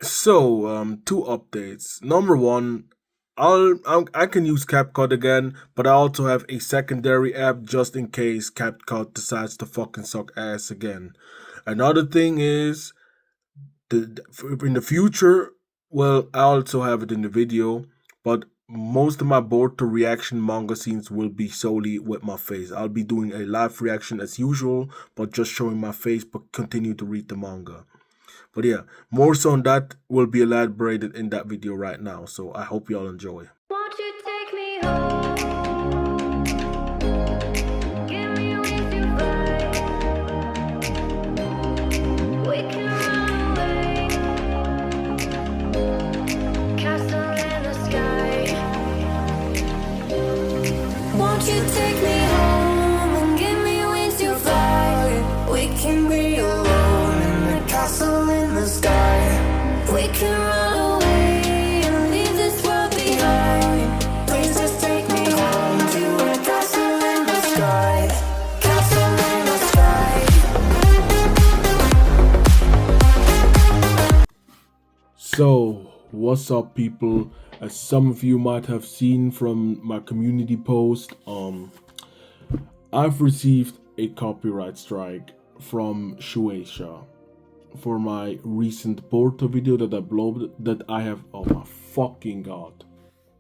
Two updates. Number one, I can use CapCut again, but I also have a secondary app just in case CapCut decides to fucking suck ass again. Another thing is in the future. Well, I also have it in the video, but most of my Boruto reaction manga scenes will be solely with my face. I'll be doing a live reaction as usual, but just showing my face, but continue to read the manga. But yeah, more so on that will be elaborated in that video right now. So I hope y'all enjoy. Won't you take me home? Give me with your vibe. We can run away. Castle in the sky. Won't you take me home and give me wings to fly? We can be alone in the castle in the sky. We can run away and leave this world behind. Please just take me home to a castle in the sky. Castle in the sky. So, what's up, people? As some of you might have seen from my community post, I've received a copyright strike from Shueisha for my recent Boruto video that I uploaded. That I have. Oh my fucking god!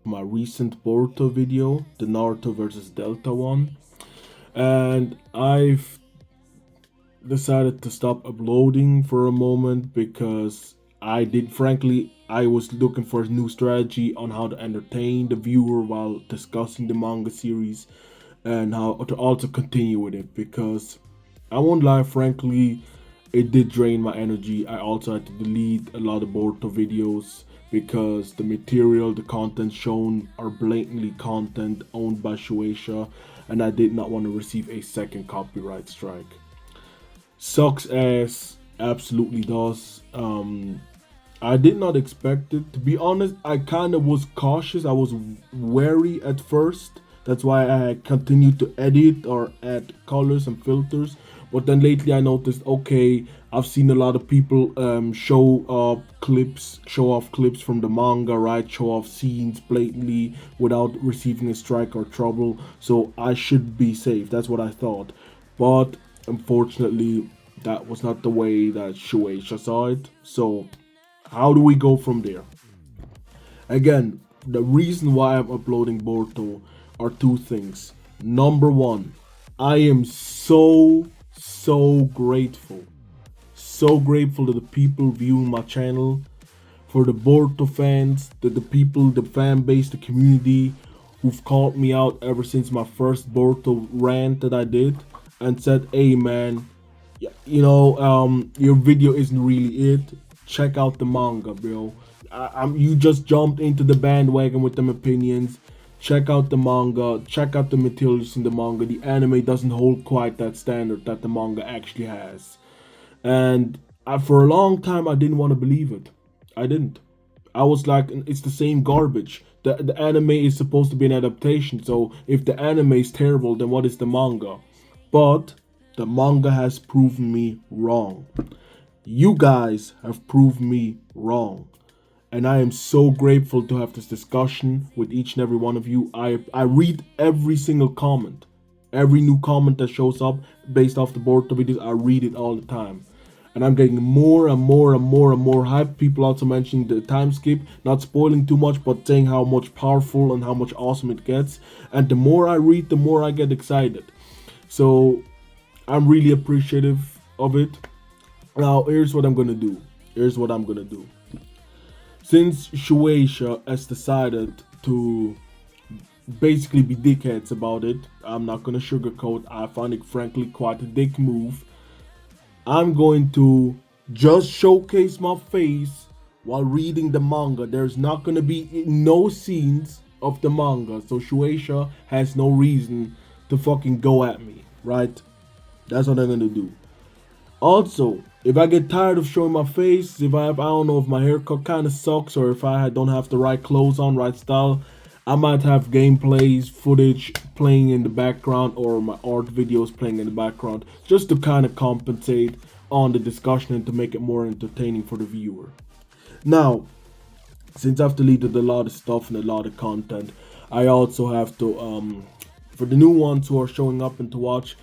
My recent Boruto video, the Naruto versus Delta one, and I've decided to stop uploading for a moment because I was looking for a new strategy on how to entertain the viewer while discussing the manga series and how to also continue with it, because I won't lie, frankly, it did drain my energy. I also had to delete a lot of Boruto videos because the material, the content shown are blatantly content owned by Shueisha, and I did not want to receive a second copyright strike. Sucks ass, absolutely does. I did not expect it. To be honest, I kind of was cautious. I was wary at first. That's why I continued to edit or add colors and filters. But then lately I noticed, okay, I've seen a lot of people show off clips from the manga, right? Show off scenes blatantly without receiving a strike or trouble. So I should be safe. That's what I thought. But unfortunately, that was not the way that Shueisha saw it. So how do we go from there? Again, the reason why I'm uploading Boruto are two things. Number one, I am so grateful. So grateful to the people viewing my channel, for the Boruto fans, the people, the fan base, the community who've called me out ever since my first Boruto rant that I did and said, hey man, your video isn't really it. Check out the manga, bro. You just jumped into the bandwagon with them opinions. Check out the manga. Check out the materials in the manga. The anime doesn't hold quite that standard that the manga actually has. And for a long time, I didn't want to believe it. I didn't. I was like, it's the same garbage. The anime is supposed to be an adaptation, so if the anime is terrible, then what is the manga? But the manga has proven me wrong. You guys have proved me wrong. And I am so grateful to have this discussion with each and every one of you. I read every single comment. Every new comment that shows up based off the Boruto videos, I read it all the time. And I'm getting more and more and more and more hype. People also mentioning the time skip, not spoiling too much, but saying how much powerful and how much awesome it gets. And the more I read, the more I get excited. So I'm really appreciative of it. Now, here's what I'm gonna do. Since Shueisha has decided to basically be dickheads about it, I'm not gonna sugarcoat. I find it frankly quite a dick move. I'm going to just showcase my face while reading the manga. There's not gonna be no scenes of the manga, so Shueisha has no reason to fucking go at me, right? That's what I'm gonna do. Also, if I get tired of showing my face, if I don't know if my haircut kind of sucks or if I don't have the right clothes on, right style, I might have gameplays, footage playing in the background or my art videos playing in the background just to kind of compensate on the discussion and to make it more entertaining for the viewer. Now, since I've deleted a lot of stuff and a lot of content, I also have to for the new ones who are showing up and to watch.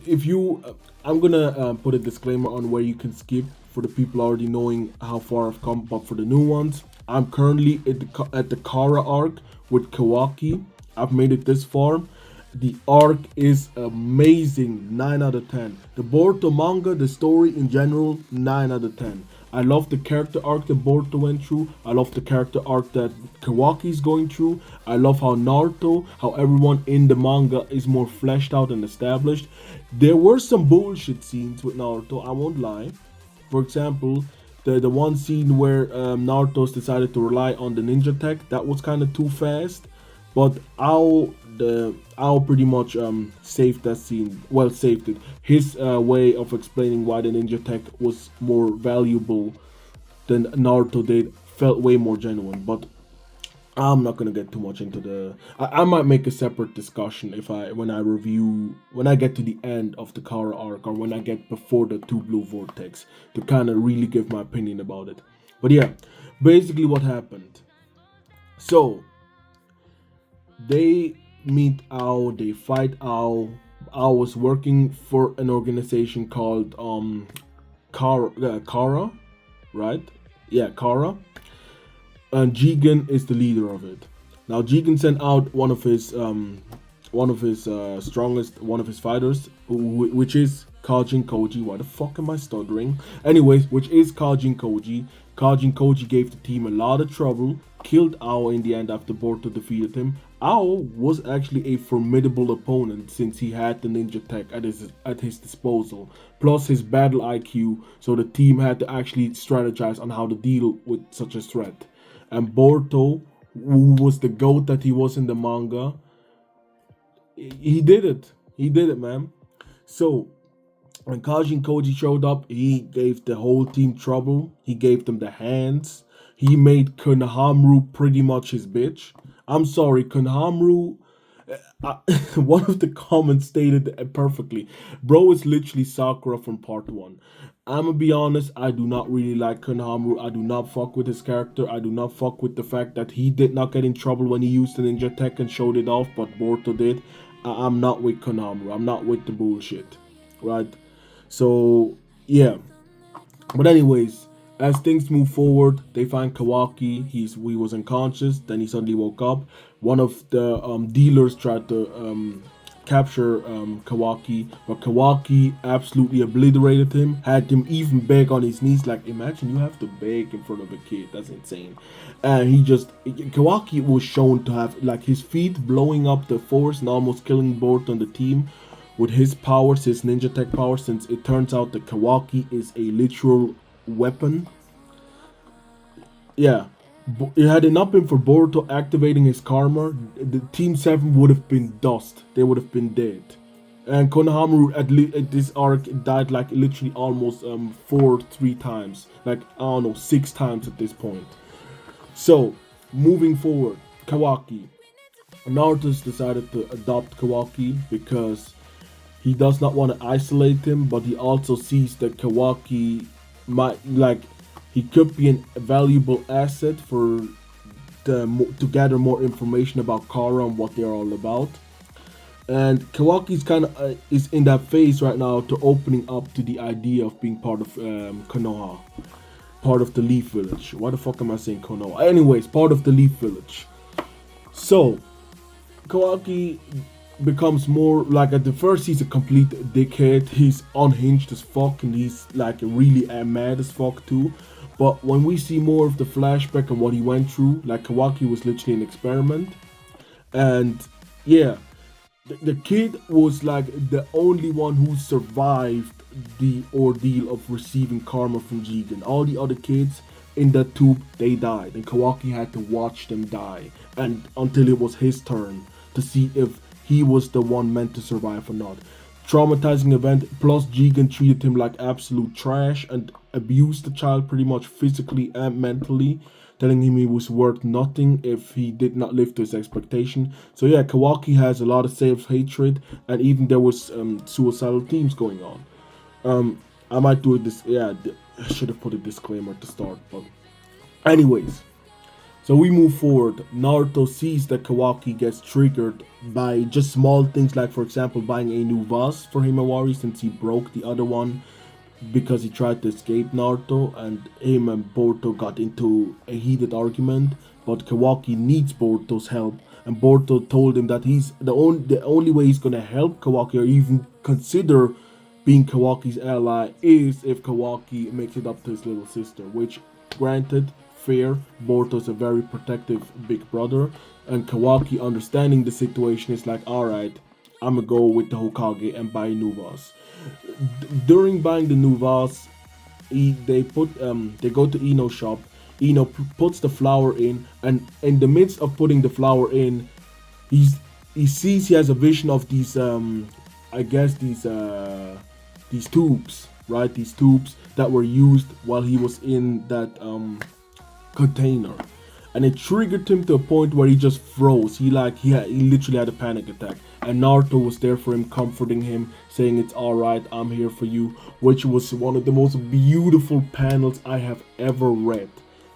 If you, I'm gonna put a disclaimer on where you can skip for the people already knowing how far I've come. But for the new ones, I'm currently at the Kara arc with Kawaki. I've made it this far. The arc is amazing, 9 out of 10. The Boruto manga, the story in general, 9 out of 10. I love the character arc that Boruto went through. I love the character arc that Kawaki's going through. I love how Naruto, how everyone in the manga is more fleshed out and established. There were some bullshit scenes with Naruto, I won't lie. For example, the one scene where Naruto's decided to rely on the ninja tech, that was kind of too fast. But I'll pretty much saved that scene. Well, saved it. His way of explaining why the ninja tech was more valuable than Naruto did felt way more genuine. But I'm not gonna get too much into the. I might make a separate discussion if when I get to the end of the Kara arc or when I get before the Two Blue Vortex to kind of really give my opinion about it. But yeah, basically what happened. So they meet Ao, they fight Ao. Ao was working for an organization called Kara, right? Yeah, Kara. And Jigen is the leader of it. Now Jigen sent out one of his strongest, one of his fighters, which is Kajin Koji. Why the fuck am I stuttering? Anyways, which is Kajin Koji. Kajin Koji gave the team a lot of trouble, killed Ao in the end after Boruto defeated him. Ao was actually a formidable opponent since he had the ninja tech at his disposal, plus his battle IQ, so the team had to actually strategize on how to deal with such a threat. And Boruto, who was the GOAT that he was in the manga, he did it. He did it, man. So when Kajin Koji showed up, he gave the whole team trouble. He gave them the hands. He made Konohamaru pretty much his bitch. I'm sorry, Konohamaru. One of the comments stated it perfectly. Bro is literally Sakura from part 1. I'ma be honest, I do not really like Konohamaru. I do not fuck with his character. I do not fuck with the fact that he did not get in trouble when he used the ninja tech and showed it off, but Boruto did. I'm not with Konohamaru. I'm not with the bullshit. Right? So, yeah. But anyways, as things move forward, they find Kawaki. He was unconscious. Then he suddenly woke up. One of the dealers tried to capture Kawaki, but Kawaki absolutely obliterated him. Had him even beg on his knees. Like, imagine you have to beg in front of a kid. That's insane. And Kawaki was shown to have like his feet blowing up the force and almost killing Boruto and the team with his powers, his ninja tech power. Since it turns out that Kawaki is a literal weapon. Yeah, had it not been for Boruto activating his karma, the Team 7 would have been dust. They would have been dead. And Konohamaru at this arc died like literally almost 3 times. Like, I don't know, 6 times at this point. So, moving forward, Kawaki. Naruto's decided to adopt Kawaki because he does not want to isolate him, but he also sees that Kawaki might, like, he could be a valuable asset to gather more information about Kara and what they're all about. And Kawaki's kind of is in that phase right now to opening up to the idea of being part of Konoha, part of the Leaf Village. Why the fuck am I saying Konoha? Anyways, part of the Leaf Village. So Kawaki becomes more like, at the first he's a complete dickhead. He's unhinged as fuck and he's like really mad as fuck too. But when we see more of the flashback and what he went through, like Kawaki was literally an experiment. And yeah, the kid was like the only one who survived the ordeal of receiving karma from Jigen. All the other kids in that tube, they died. And Kawaki had to watch them die. And until it was his turn to see if he was the one meant to survive or not. Traumatizing event, plus Jigen treated him like absolute trash and abused the child pretty much physically and mentally, telling him he was worth nothing if he did not live to his expectation. So yeah, Kawaki has a lot of self-hatred, and even there was suicidal themes going on. I might do this, yeah, I should have put a disclaimer at the start, but Anyways, so we move forward. Naruto sees that Kawaki gets triggered by just small things, like for example buying a new vase for Himawari since he broke the other one because he tried to escape Naruto, and him and Boruto got into a heated argument. But Kawaki needs Boruto's help, and Boruto told him that he's the only way he's gonna help Kawaki or even consider being Kawaki's ally is if Kawaki makes it up to his little sister, which, granted, fair. Boruto's a very protective big brother, and Kawaki, understanding the situation, is like, alright, I'm gonna go with the Hokage and buy new vase. During buying the new vase, they go to Ino's shop. Ino puts the flour in, and in the midst of putting the flour in, he has a vision of these I guess these tubes, right? These tubes that were used while he was in that container, and it triggered him to a point where he just froze. He literally had a panic attack, and Naruto was there for him, comforting him, saying it's all right, I'm here for you, which was one of the most beautiful panels I have ever read.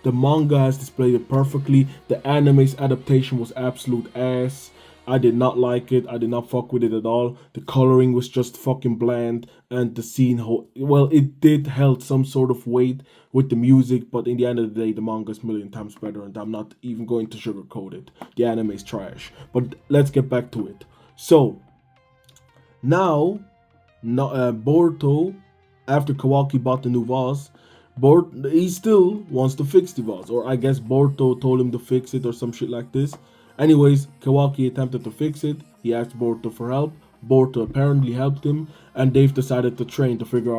The manga has displayed it perfectly. The anime's adaptation was absolute ass. I did not like it. I did not fuck with it at all. The coloring was just fucking bland, and the scene, well, it did held some sort of weight with the music, but in the end of the day, the manga is a million times better, and I'm not even going to sugarcoat it. The anime is trash. But let's get back to it. So now, Boruto, after Kawaki bought the new vase, he still wants to fix the vase, or I guess Boruto told him to fix it or some shit like this. Anyways, Kawaki attempted to fix it. He asked Boruto for help. Boruto apparently helped him, and they've decided to train to figure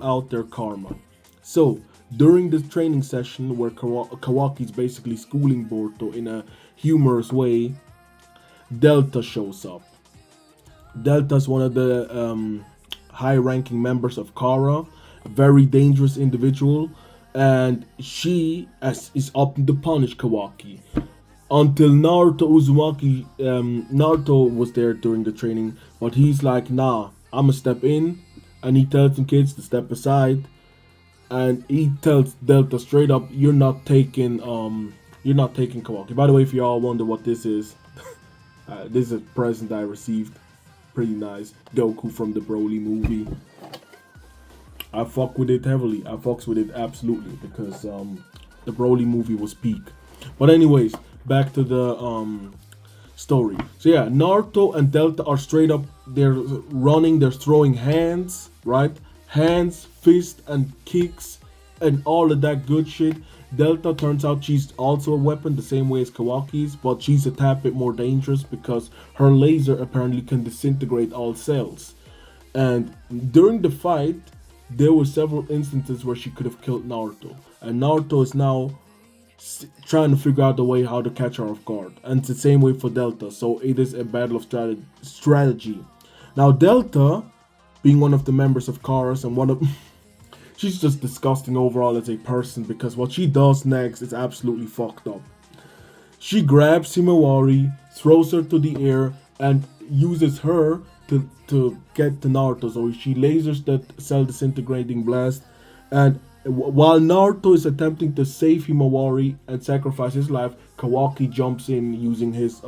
out their karma. So during this training session, where Kawaki's basically schooling Boruto in a humorous way, Delta shows up. Delta's one of the high-ranking members of Kara, a very dangerous individual, and she is up to punish Kawaki. Until Naruto was there during the training, but he's like, nah, I'ma step in, and he tells some kids to step aside, and he tells Delta straight up, you're not taking Kawaki. By the way, if y'all wonder what this is, this is a present I received. Pretty nice. Goku from the Broly movie. I fuck with it heavily. I fucks with it absolutely because the Broly movie was peak. But anyways, back to the story. So yeah, Naruto and Delta are straight up. They're running. They're throwing hands, right? Hands, fists, and kicks, and all of that good shit. Delta, turns out she's also a weapon the same way as Kawaki's, but she's a tad bit more dangerous because her laser apparently can disintegrate all cells. And during the fight, there were several instances where she could have killed Naruto, and Naruto is now trying to figure out a way how to catch her off guard, and it's the same way for Delta. So it is a battle of strategy. Now Delta, being one of the members of Chorus and one of she's just disgusting overall as a person, because what she does next is absolutely fucked up. She grabs Himawari, throws her to the air, and uses her to get to Naruto. So she lasers that cell disintegrating blast, and while Naruto is attempting to save Himawari and sacrifice his life, Kawaki jumps in using his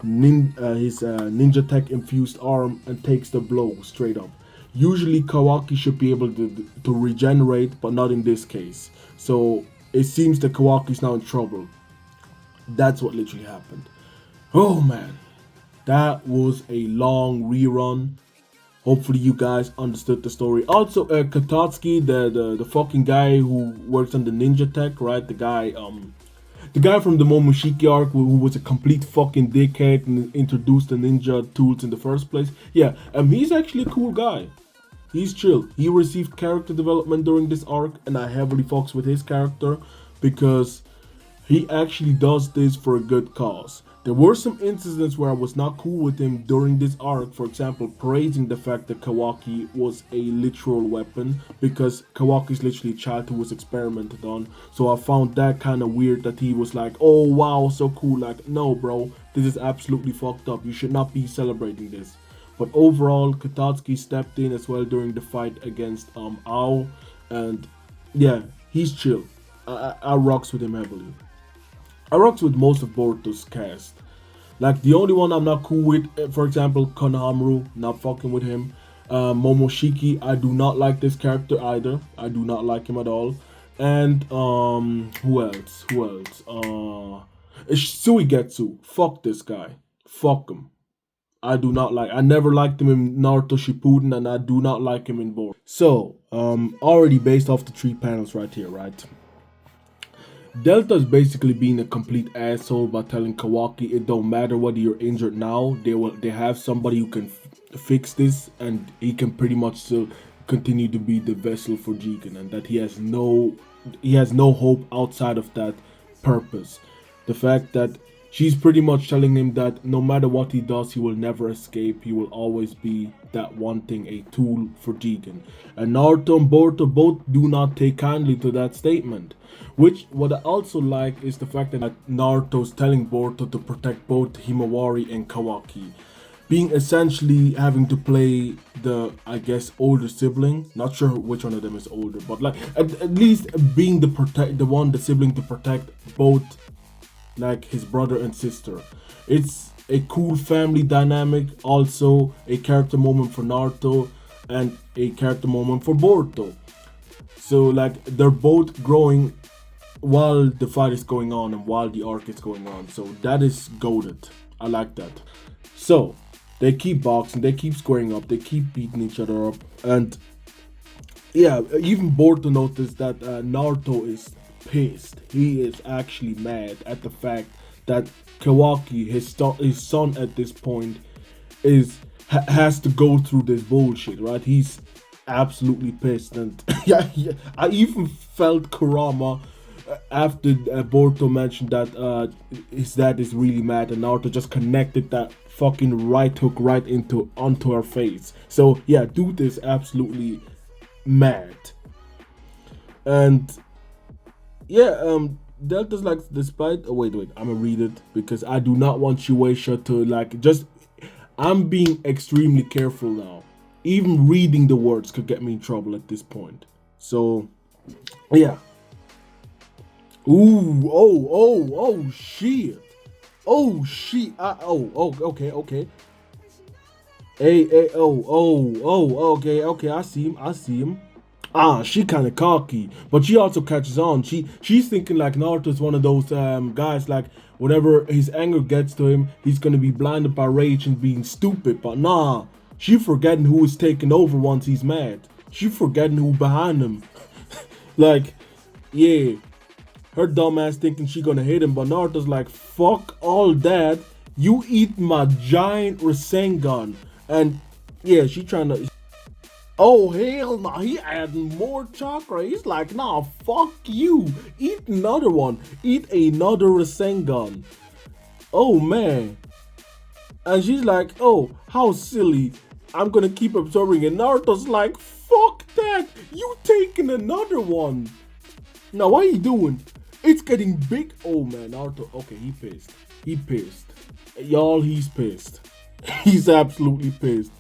ninja tech infused arm and takes the blow straight up. Usually Kawaki should be able to regenerate, but not in this case. So it seems that Kawaki's now in trouble. That's what literally happened. Oh man, that was a long rerun. Hopefully you guys understood the story. Also, Katsuki, the fucking guy who works on the ninja tech, right? The guy from the Momoshiki arc who was a complete fucking dickhead and introduced the ninja tools in the first place. Yeah, he's actually a cool guy. He's chill. He received character development during this arc, and I heavily fucks with his character because he actually does this for a good cause. There were some incidents where I was not cool with him during this arc, for example, praising the fact that Kawaki was a literal weapon, because Kawaki's literally a child who was experimented on. So I found that kind of weird that he was like, oh wow, so cool. Like, no bro, this is absolutely fucked up. You should not be celebrating this. But overall, Katsuki stepped in as well during the fight against Ao, and yeah, he's chill. I rocks with him heavily. I rocks with most of Boruto's cast. Like the only one I'm not cool with, for example, Konohamaru, not fucking with him. Momoshiki, I do not like this character either. I do not like him at all. And who else? Who else? Suigetsu. Fuck this guy. Fuck him. I do not like. I never liked him in Naruto Shippuden, and I do not like him in Boruto. So, already based off the 3 panels right here, right? Delta is basically being a complete asshole by telling Kawaki it don't matter whether you're injured now. They have somebody who can fix this, and he can pretty much still continue to be the vessel for Jigen, and that he has no hope outside of that purpose. The fact that she's pretty much telling him that no matter what he does, he will never escape. He will always be that one thing, a tool for Jigen. And Naruto and Boruto both do not take kindly to that statement. Which, what I also like is the fact that Naruto's telling Boruto to protect both Himawari and Kawaki. Being essentially having to play the, I guess, older sibling. Not sure which one of them is older, but like at least being the sibling to protect both, like his brother and sister. It's a cool family dynamic, also a character moment for Naruto and a character moment for Boruto. So like they're both growing while the fight is going on and while the arc is going on. So that is goated. I like that. So they keep boxing, they keep squaring up, they keep beating each other up, and yeah, even Boruto noticed that Naruto is pissed. He is actually mad at the fact that Kawaki, his son at this point, has to go through this bullshit, right? He's absolutely pissed, and yeah, I even felt Kurama after Boruto mentioned that his dad is really mad, and Naruto just connected that fucking right hook right onto her face. So yeah, dude is absolutely mad. And yeah, Delta's like, despite wait, I'm gonna read it because I do not want Shueisha to like just. I'm being extremely careful now. Even reading the words could get me in trouble at this point. So yeah. Ooh, oh, shit. Oh, shit. Okay. Hey, okay, I see him. She kind of cocky, but she also catches on. She's thinking like Naruto's one of those guys, like whenever his anger gets to him, he's gonna be blinded by rage and being stupid. But nah, she forgetting who is taking over once he's mad. She forgetting who behind him. Like, yeah. Her dumbass thinking she gonna hit him, but Naruto's like, fuck all that. You eat my giant Rasengan. And yeah, she trying to. Oh hell no, he adding more chakra. He's like, nah, fuck you. Eat another one. Eat another Rasengan. Oh man. And she's like, oh, how silly. I'm gonna keep absorbing it. Naruto's like, fuck that. You taking another one. Now what are you doing? It's getting big. Oh man, Naruto. Okay, he pissed. Y'all, he's pissed. He's absolutely pissed.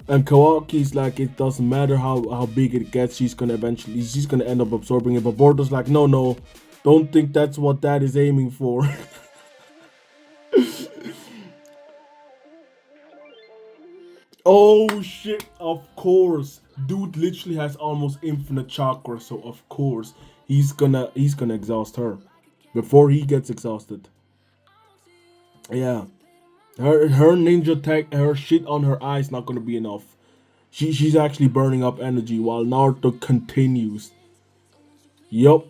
And Kawaki's like, it doesn't matter how big it gets, she's gonna end up absorbing it. But Boruto's like, no, don't think that's what Dad is aiming for. Oh shit, of course. Dude literally has almost infinite chakra, so of course he's gonna exhaust her before he gets exhausted. Yeah. Her ninja tech, her shit on her eyes not gonna be enough. She's actually burning up energy while Naruto continues. Yup,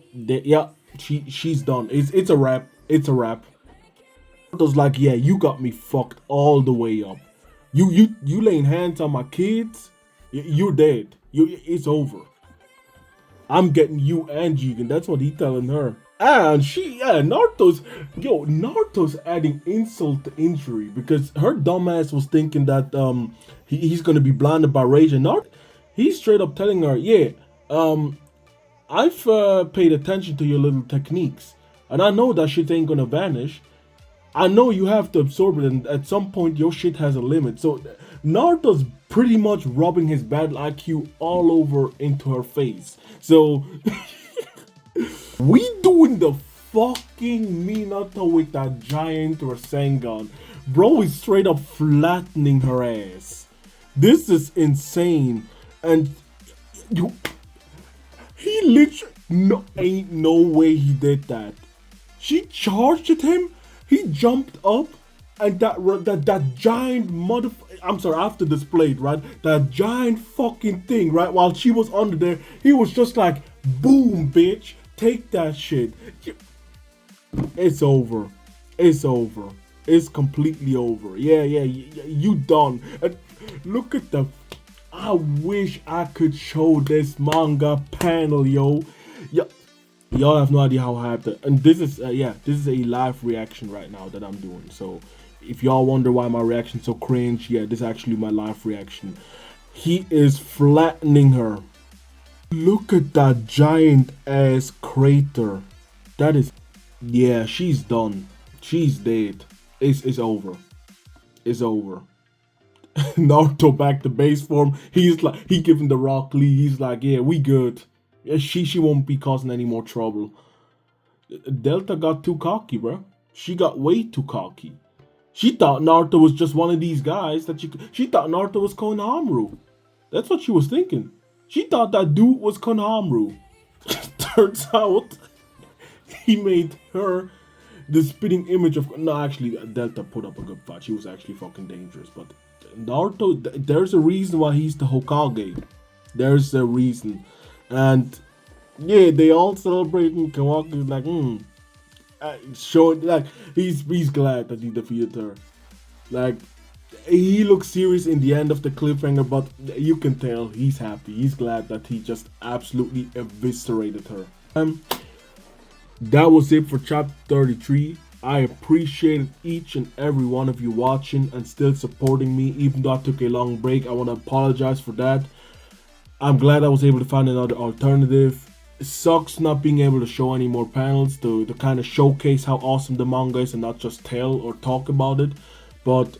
she's done. It's a wrap. It's a wrap. Naruto's like, yeah, you got me fucked all the way up. You laying hands on my kids, you're dead. It's over. I'm getting you and Jigen. That's what he's telling her. And Naruto's adding insult to injury because her dumbass was thinking that he's gonna be blinded by rage, and he's straight up telling her, yeah, I've paid attention to your little techniques, and I know that shit ain't gonna vanish. I know you have to absorb it, and at some point your shit has a limit. So Naruto's pretty much rubbing his battle IQ all over into her face. So We doing the fucking Minato with that giant Rasengan. Bro is straight up flattening her ass. This is insane. And he literally, no, ain't no way he did that. She charged at him, he jumped up, and that giant I'm sorry, after this blade, right? That giant fucking thing, right? While she was under there, he was just like, boom, bitch, take that shit. It's over. It's over. It's completely over. Yeah, you done. And look at the. I wish I could show this manga panel, yo. Y'all have no idea how hyped. And this is, this is a live reaction right now that I'm doing. So if y'all wonder why my reaction's so cringe, yeah, this is actually my live reaction. He is flattening her. Look at that giant ass crater. That is, yeah, she's done. She's dead. It's over. It's over. Naruto back to base form. He's like, he giving the Rock Lee. He's like, yeah, we good. Yeah, she won't be causing any more trouble. Delta got too cocky, bro. She got way too cocky. She thought Naruto was just one of these guys that she thought Naruto was Konohamaru. That's what she was thinking. She thought that dude was Konohamaru. Turns out he made her the spitting image of. No, actually, Delta put up a good fight. She was actually fucking dangerous. But Naruto, there's a reason why he's the Hokage. There's a reason. And yeah, they all celebrating. Kawaki's like, showing like he's glad that he defeated her. Like, he looks serious in the end of the cliffhanger, but you can tell he's happy. He's glad that he just absolutely eviscerated her. That was it for chapter 33. I appreciated each and every one of you watching and still supporting me, even though I took a long break. I want to apologize for that. I'm glad I was able to find another alternative. It sucks not being able to show any more panels to kind of showcase how awesome the manga is and not just tell or talk about it. But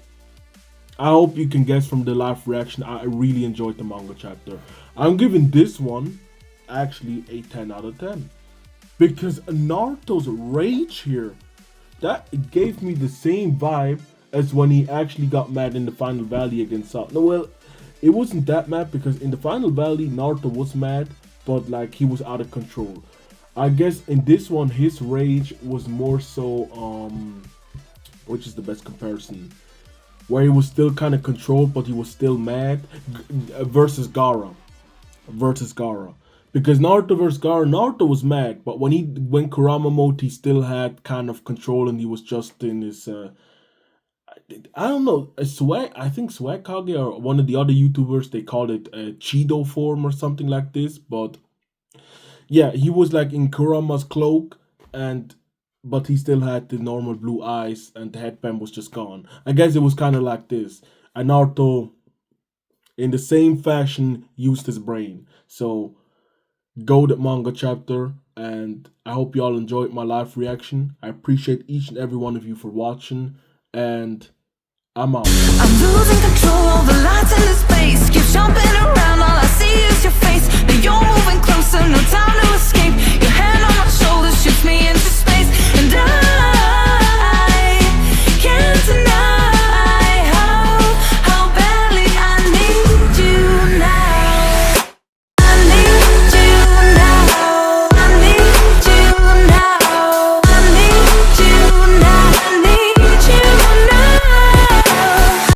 I hope you can guess from the live reaction, I really enjoyed the manga chapter. I'm giving this one actually a 10 out of 10. Because Naruto's rage here, that gave me the same vibe as when he actually got mad in the final valley against Sasuke. No, well, it wasn't that mad because in the final valley, Naruto was mad, but like he was out of control. I guess in this one, his rage was more so, which is the best comparison? Where he was still kind of controlled, but he was still mad, versus Gaara. Because Naruto versus Gaara, Naruto was mad, but when Kurama mode, he still had kind of control and he was just in his, I don't know, I think Swag Kage or one of the other YouTubers, they called it Chido form or something like this, but yeah, he was like in Kurama's cloak, but he still had the normal blue eyes and the headband was just gone. I guess it was kind of like this. And Naruto, in the same fashion, used his brain. So, go to manga chapter, and I hope y'all enjoyed my live reaction. I appreciate each and every one of you for watching, and I'm out. I'm losing control over lights in the space. Keep jumping around, all I see is your face. Now you're moving closer, no time to escape. Your hand on my